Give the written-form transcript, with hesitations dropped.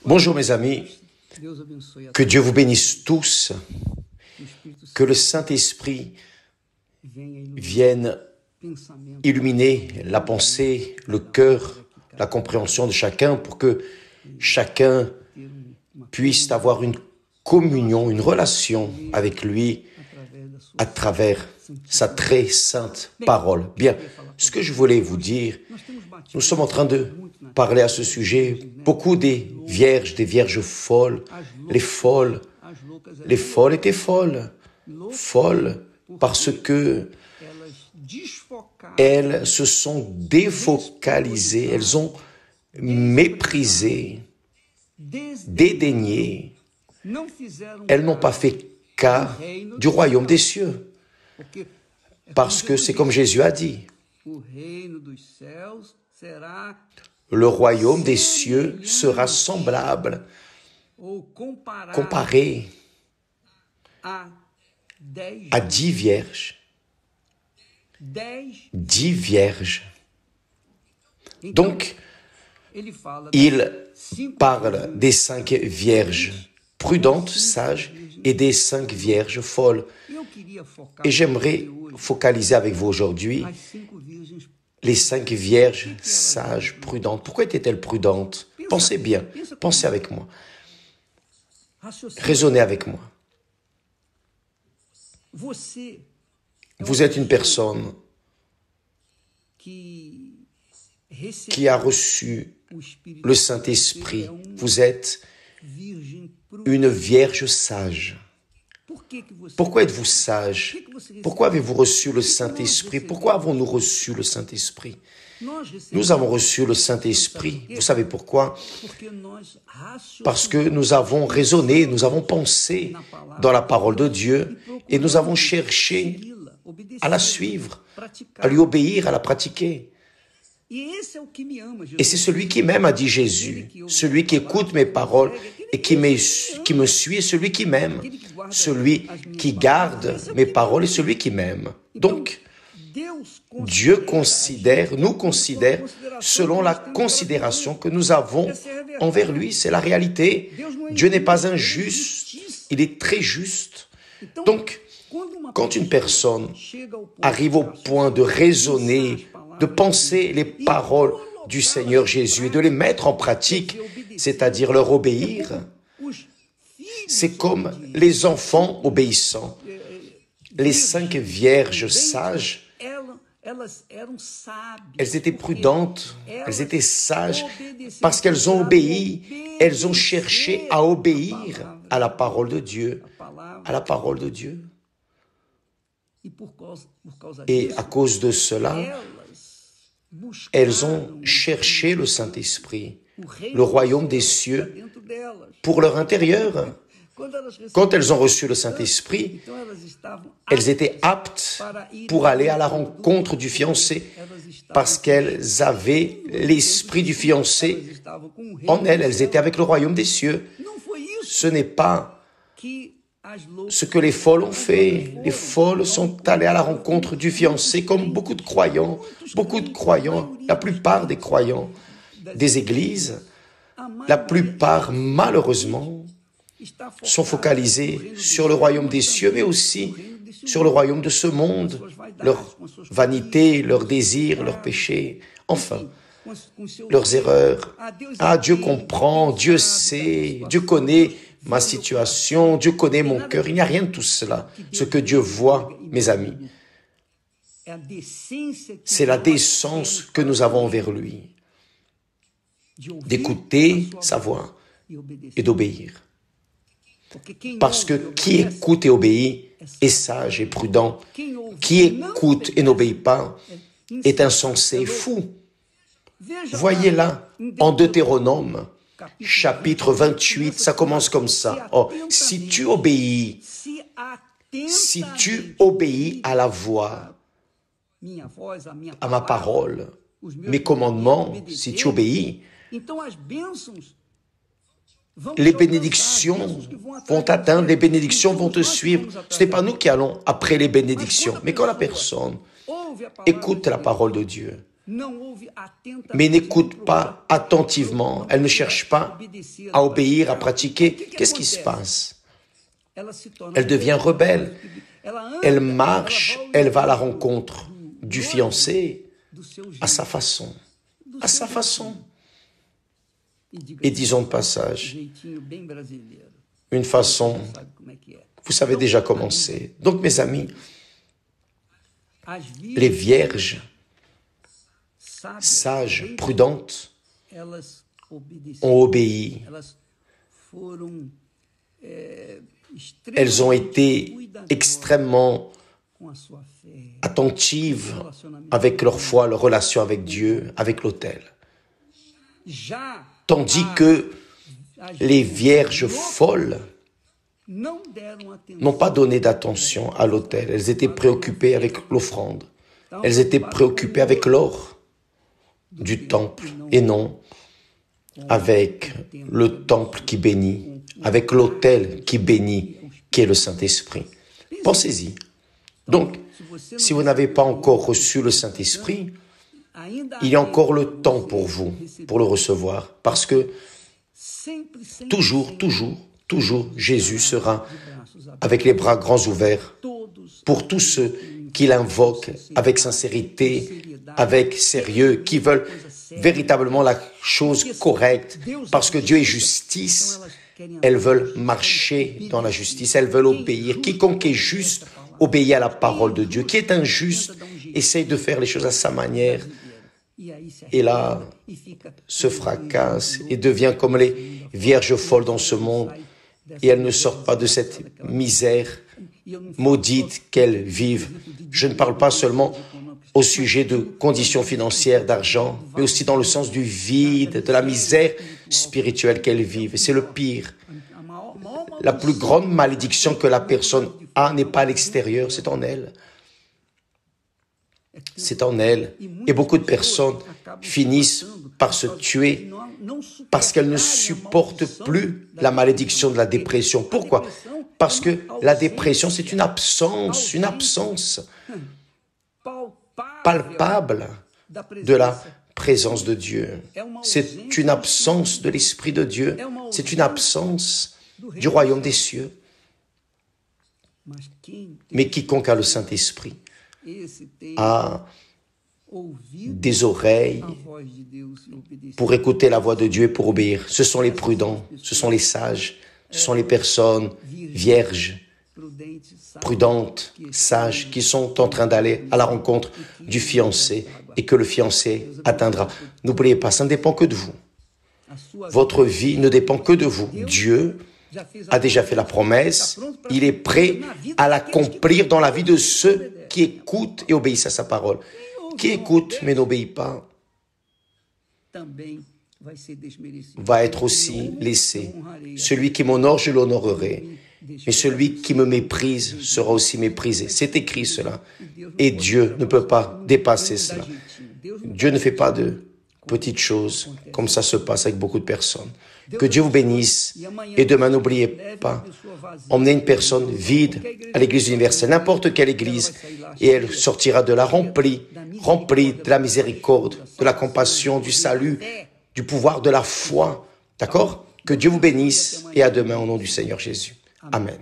Bonjour mes amis, que Dieu vous bénisse tous, que le Saint-Esprit vienne illuminer la pensée, le cœur, la compréhension de chacun pour que chacun puisse avoir une communion, une relation avec lui à travers sa très sainte parole. Bien, ce que je voulais vous dire, nous sommes en train de parler à ce sujet, beaucoup des vierges folles, les folles étaient folles parce que elles se sont défocalisées, elles ont méprisé, dédaigné, elles n'ont pas fait cas du royaume des cieux. Parce que c'est comme Jésus a dit, le royaume des cieux sera semblable, comparé à 10 vierges. 10 vierges. Donc, il parle des 5 vierges prudentes, sages, et des 5 vierges folles. Et j'aimerais focaliser avec vous aujourd'hui les 5 vierges sages, prudentes. Pourquoi étaient-elles prudentes? Pensez bien, pensez avec moi. Raisonnez avec moi. Vous êtes une personne qui a reçu le Saint-Esprit. Vous êtes une vierge sage. Pourquoi êtes-vous sage? Pourquoi avez-vous reçu le Saint-Esprit? Pourquoi avons-nous reçu le Saint-Esprit? Nous avons reçu le Saint-Esprit. Vous savez pourquoi? Parce que nous avons raisonné, nous avons pensé dans la parole de Dieu et nous avons cherché à la suivre, à lui obéir, à la pratiquer. Et c'est celui qui m'aime, a dit Jésus. Celui qui écoute mes paroles et qui me suit est celui qui m'aime. Celui qui garde mes paroles est celui qui m'aime. Donc, Dieu nous considère selon la considération que nous avons envers lui. C'est la réalité. Dieu n'est pas injuste, il est très juste. Donc, quand une personne arrive au point de raisonner, de penser les paroles du Seigneur Jésus et de les mettre en pratique, c'est-à-dire leur obéir, c'est comme les enfants obéissants. Les 5 vierges sages, elles étaient prudentes, elles étaient sages parce qu'elles ont obéi, elles ont cherché à obéir à la parole de Dieu, à la parole de Dieu. Et à cause de cela, elles ont cherché le Saint-Esprit, le royaume des cieux, pour leur intérieur. Quand elles ont reçu le Saint-Esprit, elles étaient aptes pour aller à la rencontre du fiancé, parce qu'elles avaient l'esprit du fiancé en elles. Elles étaient avec le royaume des cieux. Ce n'est pas ce que les folles ont fait. Les folles sont allées à la rencontre du fiancé comme beaucoup de croyants, la plupart des croyants des églises, la plupart malheureusement sont focalisés sur le royaume des cieux, mais aussi sur le royaume de ce monde, leur vanité, leurs désirs, leurs péchés, enfin, leurs erreurs. Ah, Dieu comprend, Dieu sait, Dieu connaît ma situation, Dieu connaît mon cœur. Il n'y a rien de tout cela. Ce que Dieu voit, mes amis, c'est la décence que nous avons envers lui, d'écouter sa voix et d'obéir. Parce que qui écoute et obéit est sage et prudent. Qui écoute et n'obéit pas est insensé, fou. Voyez là, en Deutéronome, chapitre 28, ça commence comme ça. Oh, si tu obéis à la voix, à ma parole, mes commandements, si tu obéis, les bénédictions vont t'atteindre, les bénédictions vont te suivre. Ce n'est pas nous qui allons après les bénédictions, mais quand la personne écoute la parole de Dieu, mais n'écoute pas attentivement. Elle ne cherche pas à obéir, à pratiquer. Qu'est-ce qui se passe? Elle devient rebelle. Elle marche, elle va à la rencontre du fiancé à sa façon. À sa façon. Et disons de passage, une façon, vous savez déjà comment c'est. Donc mes amis, les vierges sages, prudentes, ont obéi. Elles ont été extrêmement attentives avec leur foi, leur relation avec Dieu, avec l'autel. Tandis que les vierges folles n'ont pas donné d'attention à l'autel. Elles étaient préoccupées avec l'offrande. Elles étaient préoccupées avec l'or du temple et non avec le temple qui bénit, avec l'autel qui bénit, qui est le Saint-Esprit. Pensez-y. Donc, si vous n'avez pas encore reçu le Saint-Esprit, il y a encore le temps pour vous, pour le recevoir, parce que toujours, Jésus sera avec les bras grands ouverts pour tous ceux qui l'invoquent avec sincérité, avec sérieux, qui veulent véritablement la chose correcte, parce que Dieu est justice. Elles veulent marcher dans la justice, elles veulent obéir. Quiconque est juste obéit à la parole de Dieu. Qui est injuste essaye de faire les choses à sa manière. Et là, se fracasse et devient comme les vierges folles dans ce monde. Et elles ne sortent pas de cette misère maudite qu'elles vivent. Je ne parle pas seulement au sujet de conditions financières, d'argent, mais aussi dans le sens du vide, de la misère spirituelle qu'elles vivent. Et c'est le pire. La plus grande malédiction que la personne a n'est pas à l'extérieur, c'est en elle. C'est en elle. Et beaucoup de personnes finissent par se tuer parce qu'elles ne supportent plus la malédiction de la dépression. Pourquoi? Parce que la dépression, c'est une absence palpable de la présence de Dieu. C'est une absence de l'Esprit de Dieu. C'est une absence du royaume des cieux. Mais quiconque a le Saint-Esprit a des oreilles pour écouter la voix de Dieu et pour obéir. Ce sont les prudents, ce sont les sages, ce sont les personnes vierges, prudentes, sages, qui sont en train d'aller à la rencontre du fiancé et que le fiancé atteindra. N'oubliez pas, ça ne dépend que de vous. Votre vie ne dépend que de vous. Dieu a déjà fait la promesse. Il est prêt à l'accomplir dans la vie de ceux qui écoutent et obéissent à sa parole. Qui écoute mais n'obéit pas va être aussi laissé. Celui qui m'honore, je l'honorerai. Mais celui qui me méprise sera aussi méprisé. C'est écrit cela. Et Dieu ne peut pas dépasser cela. Dieu ne fait pas de petites choses comme ça se passe avec beaucoup de personnes. Que Dieu vous bénisse. Et demain, n'oubliez pas, emmenez une personne vide à l'église universelle, n'importe quelle église, et elle sortira de là remplie de la miséricorde, de la compassion, du salut, du pouvoir, de la foi. D'accord? Que Dieu vous bénisse et à demain au nom du Seigneur Jésus. Amen.